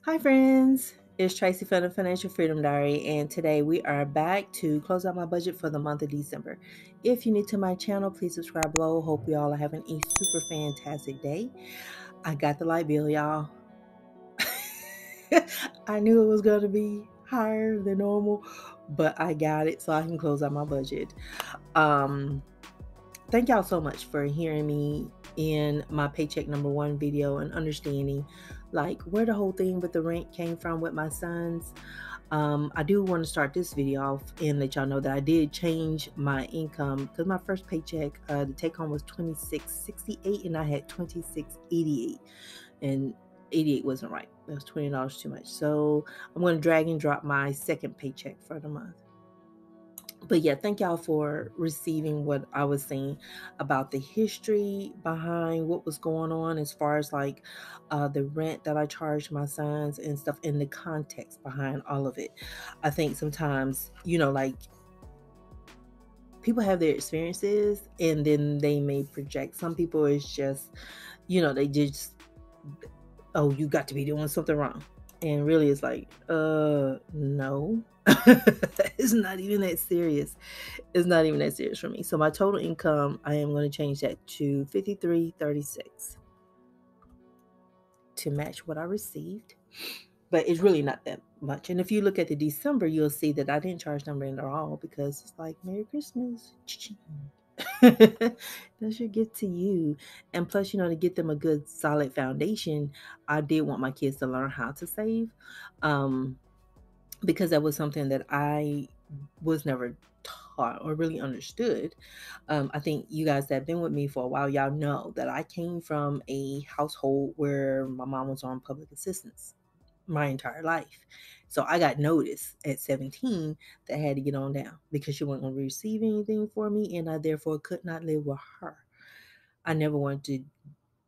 Hi friends, it's Tracy from the Financial Freedom Diary, and today we are back to close out my budget for the month of December. If you're new to my channel, please subscribe below. Hope you all are having a super fantastic day. I got the light bill, y'all. I knew it was going to be higher than normal, but I got it so I can close out my budget. Thank y'all so much for hearing me in my paycheck number one video and understanding like where the whole thing with the rent came from with my sons. I do want to start this video off and let y'all know that I did change my income because my first paycheck, the take home was $26.68 and I had $26.88, and 88 wasn't right. That was $20 too much. So I'm going to drag and drop my second paycheck for the month. But yeah, thank y'all for receiving what I was saying about the history behind what was going on as far as like the rent that I charged my sons and stuff, and the context behind all of it. I think sometimes, like people have their experiences and then they may project. Some people it's just, they just, oh, you got to be doing something wrong. And really it's like, no. It's not even that serious. It's not even that serious for me. So my total income, I am going to change that to $53.36 to match what I received. But it's really not that much. And if you look at the December, you'll see that I didn't charge them rent at all because it's like Merry Christmas. That should get to you. And plus, to get them a good solid foundation, I did want my kids to learn how to save. Because that was something that I was never taught or really understood. I think you guys that have been with me for a while, y'all know that I came from a household where my mom was on public assistance my entire life. So I got notice at 17 that I had to get on down because she wasn't going to receive anything for me, and I therefore could not live with her. I never wanted to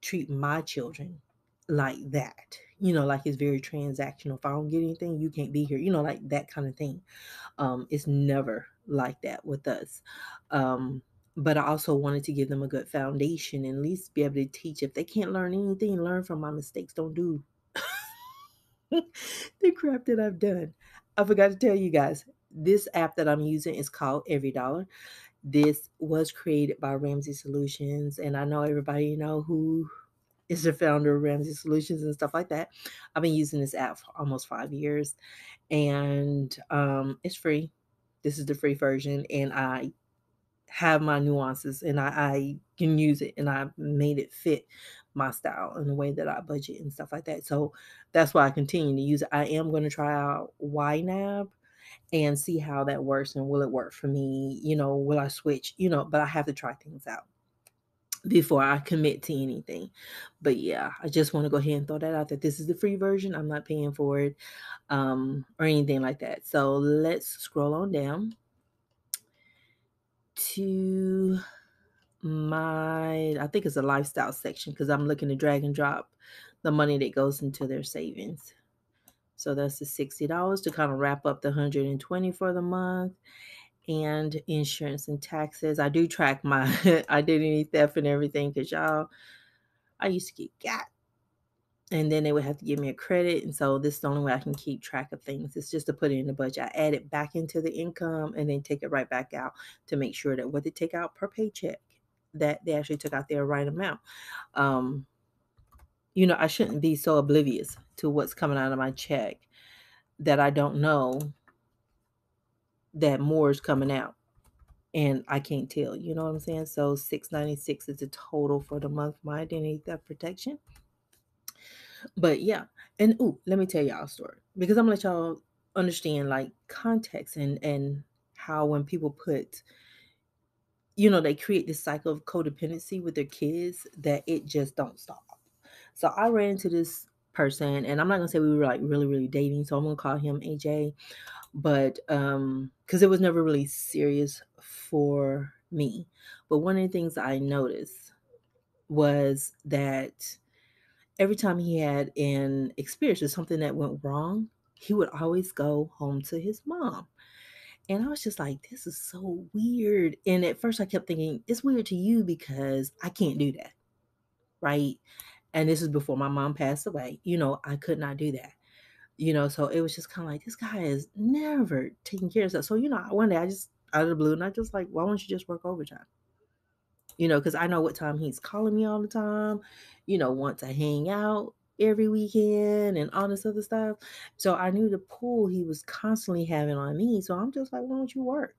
treat my children like that. Like it's very transactional. If I don't get anything, you can't be here. Like that kind of thing. It's never like that with us. But I also wanted to give them a good foundation and at least be able to teach. If they can't learn anything, learn from my mistakes. Don't do the crap that I've done. I forgot to tell you guys, this app that I'm using is called EveryDollar. This was created by Ramsey Solutions, and I know everybody who is the founder of Ramsey Solutions and stuff like that. I've been using this app for almost 5 years, and it's free. This is the free version, and I have my nuances, and I can use it, and I made it fit my style and the way that I budget and stuff like that. So that's why I continue to use it. I am going to try out YNAB and see how that works, and will it work for me? Will I switch? But I have to try things out before I commit to anything. But yeah, I just want to go ahead and throw that out that this is the free version. I'm not paying for it or anything like that. So let's scroll on down to I think it's a lifestyle section because I'm looking to drag and drop the money that goes into their savings. So that's the $60 to kind of wrap up the 120 for the month. And insurance and taxes. I do track my identity theft and everything because y'all, I used to get got. And then they would have to give me a credit. And so this is the only way I can keep track of things. It's just to put it in the budget. I add it back into the income and then take it right back out to make sure that what they take out per paycheck, that they actually took out their right amount. I shouldn't be so oblivious to what's coming out of my check that I don't know that more is coming out. And I can't tell, you know what I'm saying? So $696 is the total for the month, my identity theft protection. But yeah, and let me tell y'all a story because I'm gonna let y'all understand like context and how when people put, they create this cycle of codependency with their kids that it just don't stop. So I ran into this person, and I'm not gonna say we were like really, really dating, so I'm gonna call him AJ, but because it was never really serious for me. But one of the things I noticed was that every time he had an experience or something that went wrong, he would always go home to his mom. And I was just like, this is so weird. And at first I kept thinking, it's weird to you because I can't do that. Right. And this is before my mom passed away. I could not do that. So it was just kind of like, this guy is never taking care of stuff. So, one day I just, out of the blue, and I just like, why don't you just work overtime? Because I know what time he's calling me all the time, want to hang out every weekend and all this other stuff. So I knew the pull he was constantly having on me. So I'm just like, why don't you work?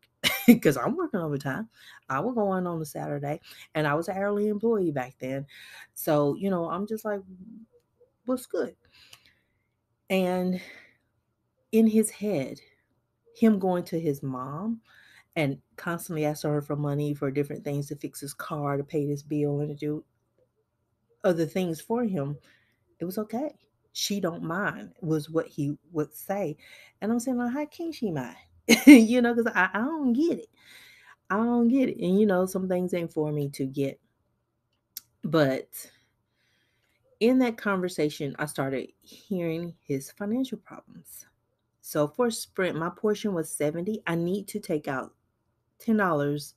Because I'm working overtime. I was going on a Saturday, and I was an hourly employee back then. So, I'm just like, what's good? And in his head, him going to his mom and constantly asking her for money for different things, to fix his car, to pay this bill, and to do other things for him, it was okay. She don't mind, was what he would say. And I'm saying, well, how can she mind? Because I don't get it. I don't get it. And some things ain't for me to get. But in that conversation, I started hearing his financial problems. So for Sprint, my portion was 70. I need to take out $10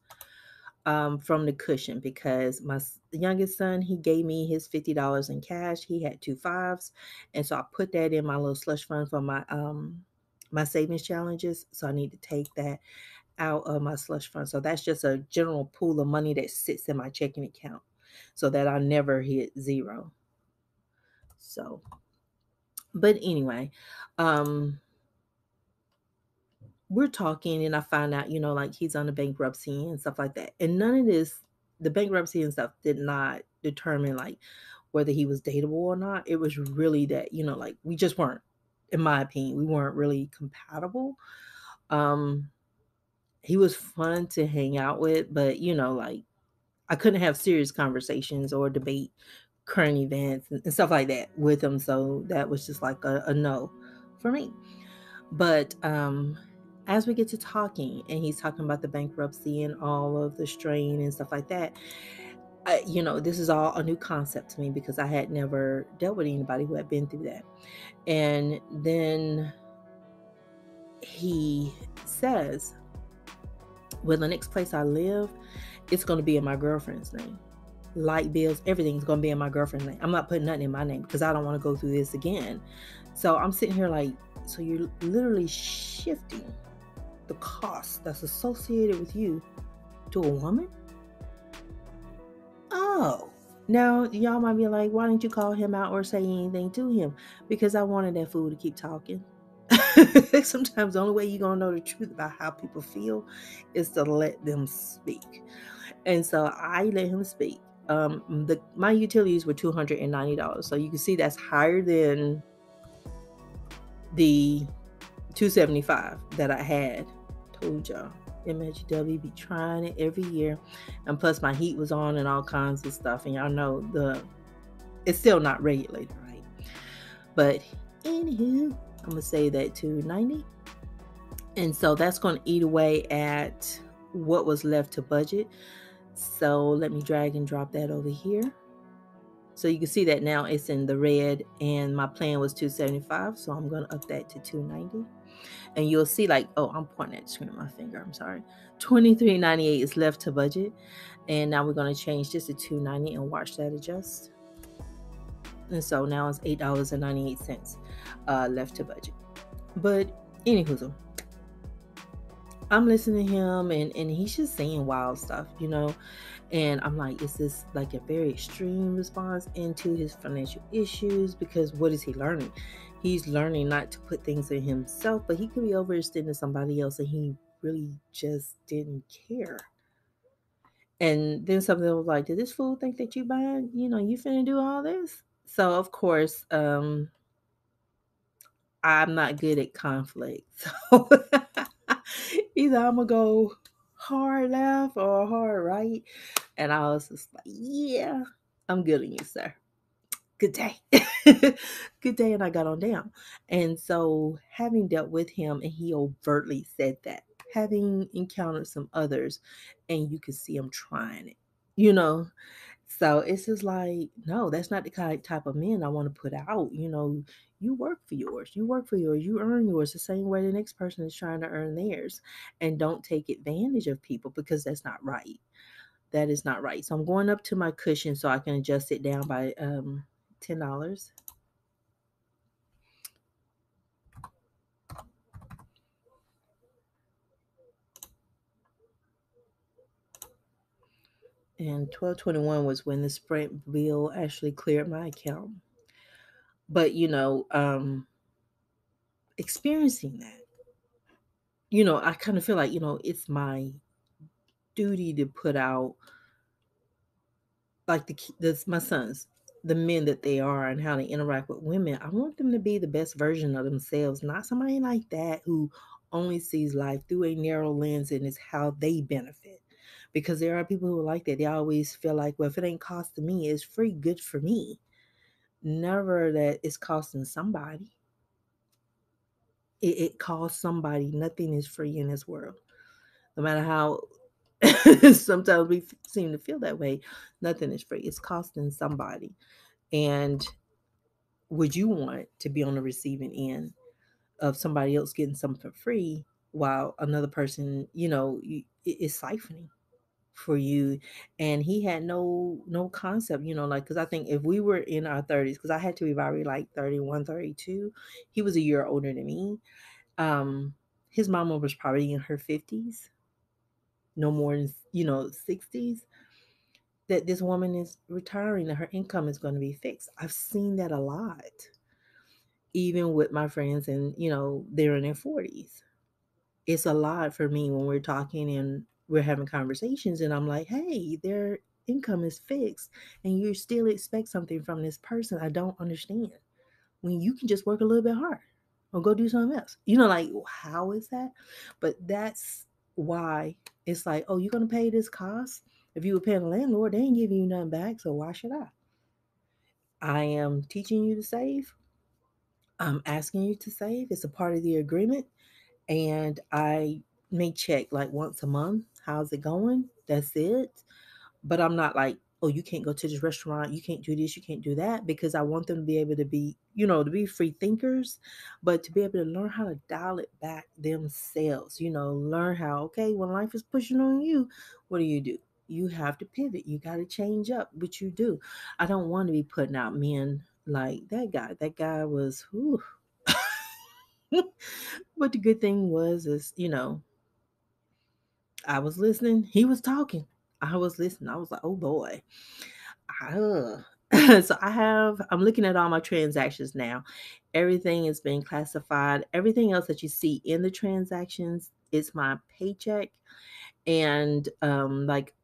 from the cushion, because my youngest son, he gave me his $50 in cash. He had 2 5s, and so I put that in my little slush fund for my savings challenges. So I need to take that out of my slush fund. So that's just a general pool of money that sits in my checking account, so that I never hit zero. So, but anyway, um, we're talking, and I find out, like, he's on the bankruptcy and stuff like that. And none of this, the bankruptcy and stuff, did not determine like whether he was dateable or not. It was really that, like, we just weren't, in my opinion, we weren't really compatible. Um, he was fun to hang out with, but like, I couldn't have serious conversations or debate current events and stuff like that with him. So that was just like a no for me. But as we get to talking, and he's talking about the bankruptcy and all of the strain and stuff like that, this is all a new concept to me, because I had never dealt with anybody who had been through that. And then he says, well, the next place I live, it's going to be in my girlfriend's name. Light bills, everything's going to be in my girlfriend's name. I'm not putting nothing in my name, because I don't want to go through this again. So I'm sitting here like, so you're literally shifting the cost that's associated with you to a woman? Oh, now y'all might be like, why didn't you call him out or say anything to him? Because I wanted that fool to keep talking. Sometimes the only way you're going to know the truth about how people feel is to let them speak. And so I let him speak. My utilities were $290. So you can see that's higher than the $275 that I had. Told y'all, MHW be trying it every year. And plus my heat was on and all kinds of stuff. And y'all know it's still not regulated, right? But anywho, I'm going to say that $290. And so that's going to eat away at what was left to budget. So let me drag and drop that over here. So you can see that now it's in the red, and my plan was $275. So I'm going to up that to $290. And you'll see, like, oh, I'm pointing at the screen with my finger. I'm sorry. $23.98 is left to budget. And now we're going to change this to $290 and watch that adjust. And so now it's $8.98 left to budget. But anywho, I'm listening to him, and he's just saying wild stuff, and I'm like, is this like a very extreme response into his financial issues? Because what is he learning? He's learning not to put things in himself, but he could be overextending somebody else, and he really just didn't care. And then something was like, did this fool think that you buying, you finna do all this? So of course, I'm not good at conflict. So either I'm gonna go hard left or hard right. And I was just like, yeah, I'm good on you, sir. Good day. Good day. And I got on down. And so, having dealt with him, and he overtly said that, having encountered some others, and you could see him trying it. So it's just like, no, that's not the type of men I want to put out. You work for yours. You work for yours. You earn yours the same way the next person is trying to earn theirs. And don't take advantage of people, because that's not right. That is not right. So I'm going up to my cushion so I can adjust it down by $10. And 12/21 was when the Sprint bill actually cleared my account. But experiencing that, I kind of feel like, it's my duty to put out, like my sons, the men that they are and how they interact with women. I want them to be the best version of themselves, not somebody like that who only sees life through a narrow lens and is how they benefit. Because there are people who are like that. They always feel like, well, if it ain't costing me, it's free, good for me. Never that it's costing somebody. It costs somebody. Nothing is free in this world. No matter how sometimes we seem to feel that way, nothing is free. It's costing somebody. And would you want to be on the receiving end of somebody else getting something free while another person, is siphoning for you? And he had no concept, like, because I think if we were in our 30s, because I had to evaluate like 31, 32, he was a year older than me. His mama was probably in her 50s, no more than 60s, that this woman is retiring and her income is going to be fixed. I've seen that a lot, even with my friends, and they're in their 40s. It's a lot for me when we're talking and we're having conversations and I'm like, hey, their income is fixed and you still expect something from this person. I don't understand. When you can just work a little bit hard or go do something else. Like, how is that? But that's why it's like, oh, you're going to pay this cost? If you were paying the landlord, they ain't giving you nothing back, so why should I? I am teaching you to save. I'm asking you to save. It's a part of the agreement. And I may check like once a month. How's it going? That's it. But I'm not like, oh, you can't go to this restaurant, you can't do this, you can't do that, because I want them to be able to be, to be free thinkers, but to be able to learn how to dial it back themselves, learn how, okay, when life is pushing on you, what do? You have to pivot. You got to change up what you do. I don't want to be putting out men like that guy. That guy was, whew. But the good thing was, is, I was listening. He was talking. I was listening. I was like, oh boy. Uh. So I'm looking at all my transactions now. Everything is being classified. Everything else that you see in the transactions is my paycheck and like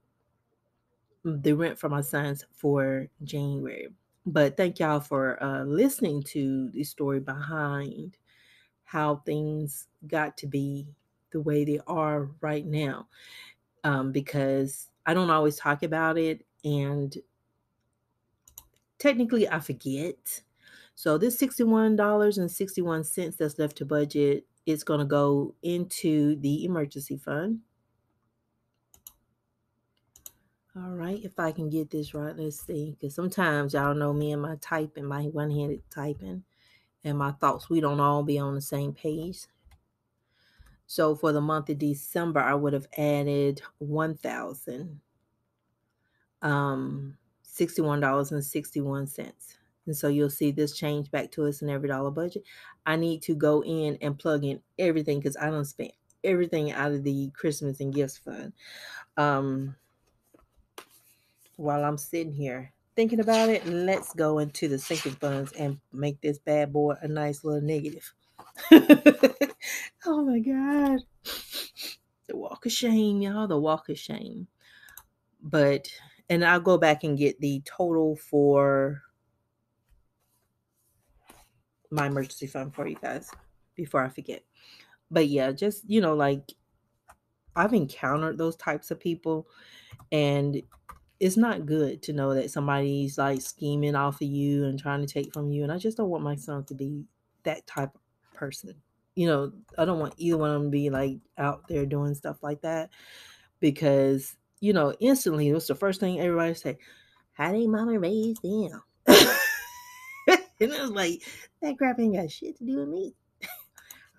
the rent for my sons for January. But thank y'all for listening to the story behind how things got to be the way they are right now. Because I don't always talk about it, and technically I forget. So this $61.61 that's left to budget is going to go into the emergency fund. All right, if I can get this right, let's see. Because sometimes y'all know me and my typing, my one-handed typing, and my thoughts, we don't all be on the same page. So for the month of December, I would have added 1,000. $61.61. And so you'll see this change back to us in EveryDollar budget. I need to go in and plug in everything because I don't spend everything out of the Christmas and gifts fund. While I'm sitting here thinking about it, let's go into the sinking funds and make this bad boy a nice little negative. Oh my God. The walk of shame, y'all. The walk of shame. And I'll go back and get the total for my emergency fund for you guys before I forget. But yeah, just, like, I've encountered those types of people, and it's not good to know that somebody's like scheming off of you and trying to take from you. And I just don't want my son to be that type of person. I don't want either one of them to be like out there doing stuff like that, because, instantly, what's the first thing everybody say? How they mama raised them? And it was like, that crap ain't got shit to do with me.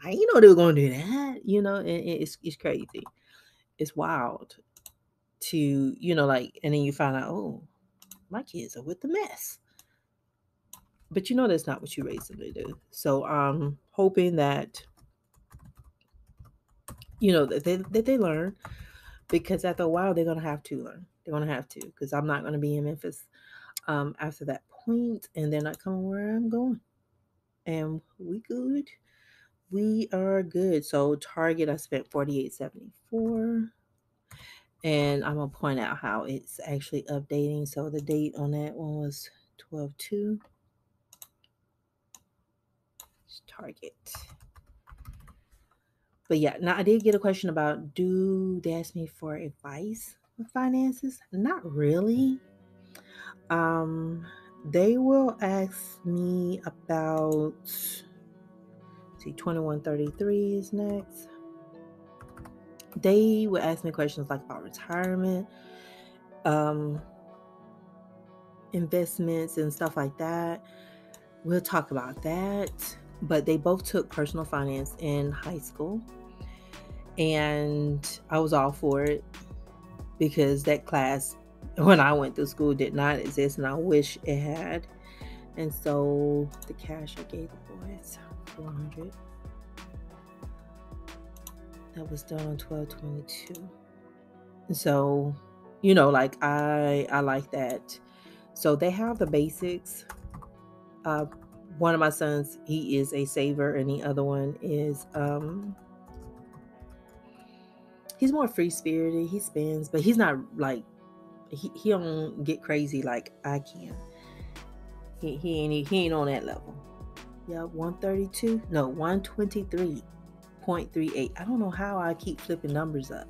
I didn't know they were going to do that. And it's crazy. It's wild to, like, and then you find out, oh, my kids are with the mess. But that's not what you raised them to do. So I'm hoping that, that they learn, because after a while they're going to have to learn. They're going to have to, because I'm not going to be in Memphis after that point, and they're not coming where I'm going. And we good. We are good. So Target, I spent $48.74. And I'm going to point out how it's actually updating. So the date on that one was 12/2. Target. But yeah, now I did get a question about, do they ask me for advice with finances? Not really. They will ask me about, see, 2133 is next. They will ask me questions like about retirement, investments and stuff like that. We'll talk about that. But they both took personal finance in high school, and I was all for it because that class when I went through school did not exist, and I wish it had. And so the cash I gave the boys, $400. That was done on 12/22. And so, like I like that. So they have the basics. One of my sons, he is a saver, and the other one is he's more free spirited. He spends, but he's not like he don't get crazy like I can. He ain't on that level. Yeah, 132. No, 123.38. I don't know how I keep flipping numbers up.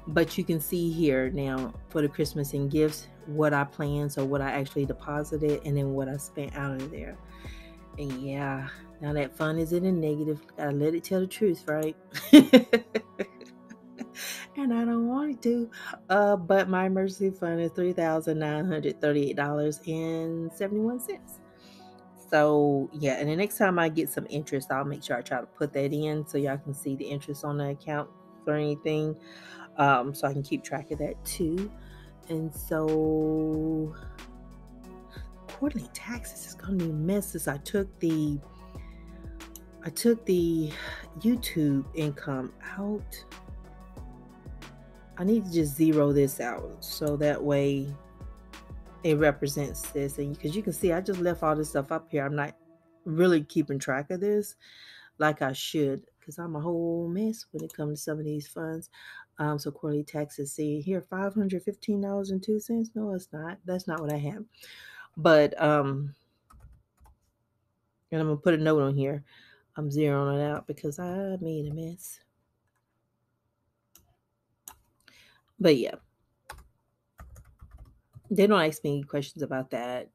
But you can see here now for the Christmas and gifts what I planned, so what I actually deposited, and then what I spent out of there. And yeah, now that fund is in a negative. Gotta let it tell the truth, right? And I don't want it to. But my emergency fund is $3,938.71. So yeah, and the next time I get some interest, I'll make sure I try to put that in so y'all can see the interest on the account or anything. So I can keep track of that too. And so quarterly taxes is gonna be a mess since I took the YouTube income out. I need to just zero this out so that way it represents this. And because you can see I just left all this stuff up here. I'm not really keeping track of this like I should, because I'm a whole mess when it comes to some of these funds. So quarterly taxes, see here, $515.02. No, it's not. That's not what I have. But and I'm gonna put a note on here. I'm zeroing it out because I made a mess. But yeah, they don't ask me questions about that.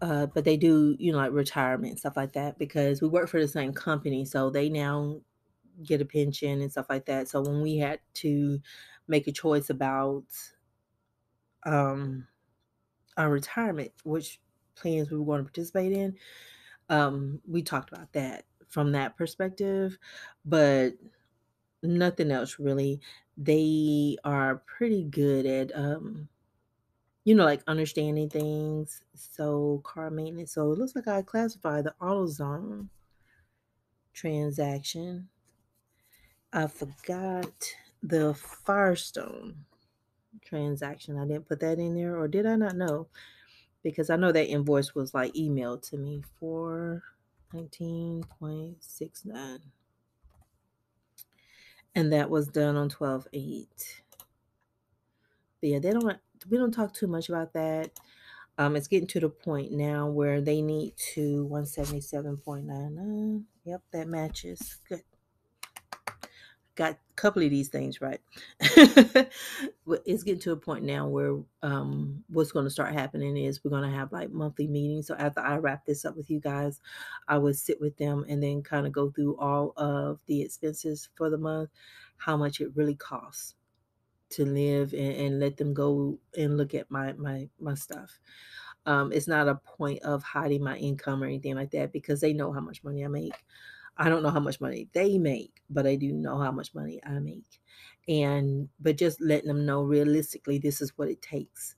But they do, like retirement and stuff like that, because we work for the same company, so they now get a pension and stuff like that. So when we had to make a choice about our retirement, which plans we were going to participate in, we talked about that from that perspective, but nothing else really. They are pretty good at like understanding things. So car maintenance. So it looks like I classified the AutoZone transaction. I forgot the Firestone transaction. I didn't put that in there, or did I not know? Because I know that invoice was like emailed to me for 19.69. And that was done on 12/8. But yeah, we don't talk too much about that. It's getting to the point now where they need to 177.99. Yep, that matches. Good. Got a couple of these things right. It's getting to a point now where what's going to start happening is we're going to have like monthly meetings. So after I wrap this up with you guys, I would sit with them and then kind of go through all of the expenses for the month, how much it really costs to live, and let them go and look at my stuff. It's not a point of hiding my income or anything like that, because they know how much money I make. I don't know how much money they make, but I do know how much money I make. But just letting them know realistically, this is what it takes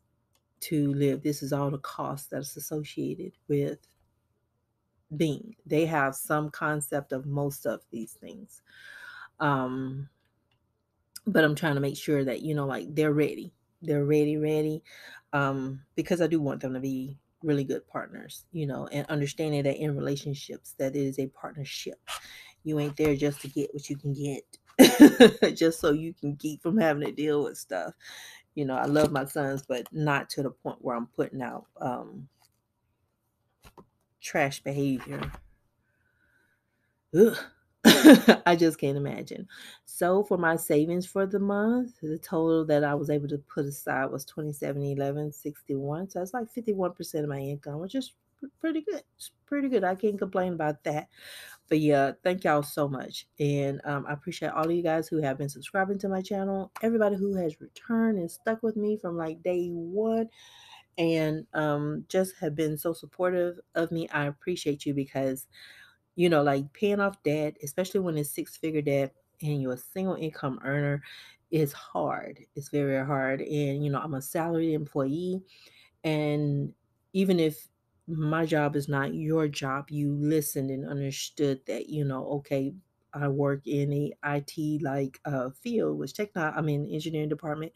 to live. This is all the costs that's associated with being. They have some concept of most of these things. but I'm trying to make sure that, like they're ready. They're ready. Because I do want them to be really good partners, and understanding that in relationships that it is a partnership. You ain't there just to get what you can get, just so you can keep from having to deal with stuff. I love my sons, but not to the point where I'm putting out trash behavior. Ugh. I just can't imagine. So for my savings for the month, the total that I was able to put aside was 27.11.61. So it's like 51% of my income, which is pretty good. It's pretty good. I can't complain about that. But yeah, thank y'all so much. And I appreciate all of you guys who have been subscribing to my channel, everybody who has returned and stuck with me from like day one, and just have been so supportive of me. I appreciate you because like paying off debt, especially when it's six-figure debt and you're a single income earner, is hard. It's very, very hard. And, I'm a salaried employee. And even if my job is not your job, you listened and understood that, okay, I work in a IT like field, which I'm in engineering department,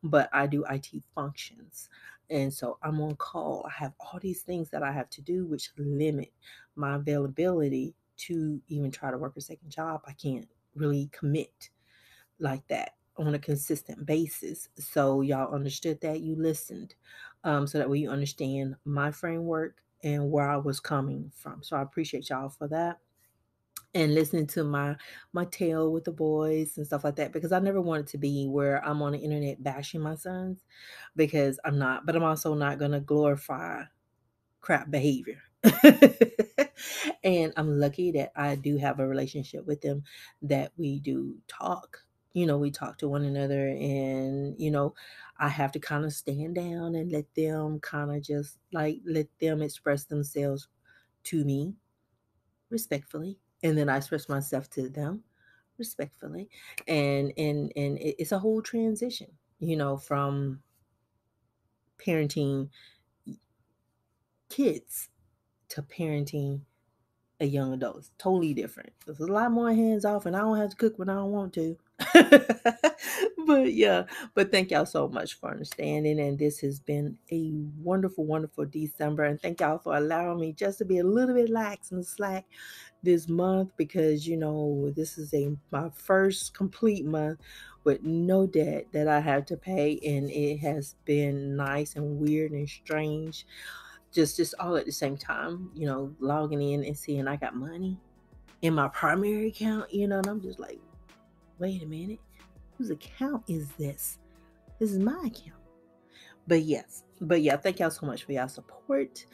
but I do IT functions. And so I'm on call. I have all these things that I have to do, which limit my availability to even try to work a second job. I can't really commit like that on a consistent basis. So y'all understood that, you listened, so that way you understand my framework and where I was coming from. So I appreciate y'all for that, and listening to my tale with the boys and stuff like that, because I never wanted to be where I'm on the internet bashing my sons, because I'm not, but I'm also not going to glorify crap behavior. And I'm lucky that I do have a relationship with them, that we do talk. We talk to one another, and I have to kind of stand down and let them kind of just like let them express themselves to me respectfully, and then I express myself to them respectfully. And it's a whole transition, from parenting kids to parenting a young adult. It's totally different. There's a lot more hands off, and I don't have to cook when I don't want to. But yeah, but thank y'all so much for understanding. And this has been a wonderful, wonderful December. And thank y'all for allowing me just to be a little bit lax and slack this month, because this is my first complete month with no debt that I have to pay, and it has been nice and weird and strange, just all at the same time, logging in and seeing I got money in my primary account, and I'm just like, wait a minute, whose account is this? This is my account. But yeah, thank y'all so much for y'all support.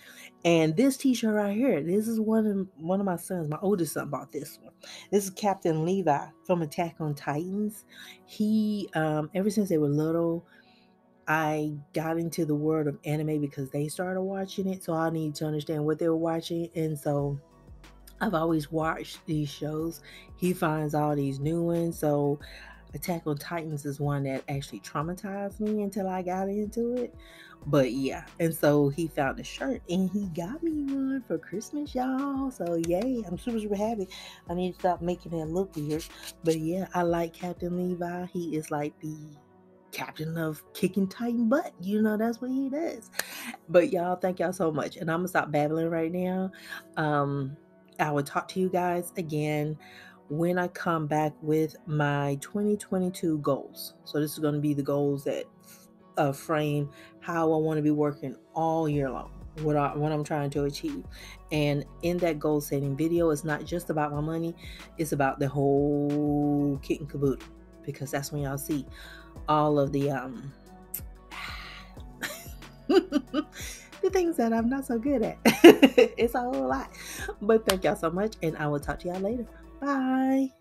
And this t-shirt right here, this is one of my sons, my oldest son bought this one. This is Captain Levi from Attack on Titans. He ever since they were little, I got into the world of anime because they started watching it, so I need to understand what they were watching. And so I've always watched these shows. He finds all these new ones. So Attack on Titans is one that actually traumatized me until I got into it. But yeah, and so he found a shirt and he got me one for Christmas, y'all. So yay, I'm super, super happy. I need to stop making it look weird. But yeah, I like Captain Levi. He is like the captain of kicking Titan butt. That's what he does. But y'all, thank y'all so much. And I'm gonna stop babbling right now. I will talk to you guys again when I come back with my 2022 goals. So this is going to be the goals that frame how I want to be working all year long, what I'm trying to achieve. And in that goal setting video, it's not just about my money, it's about the whole kit and caboodle, because that's when y'all see all of the the things that I'm not so good at. It's a whole lot. But thank y'all so much, and I will talk to y'all later. Bye.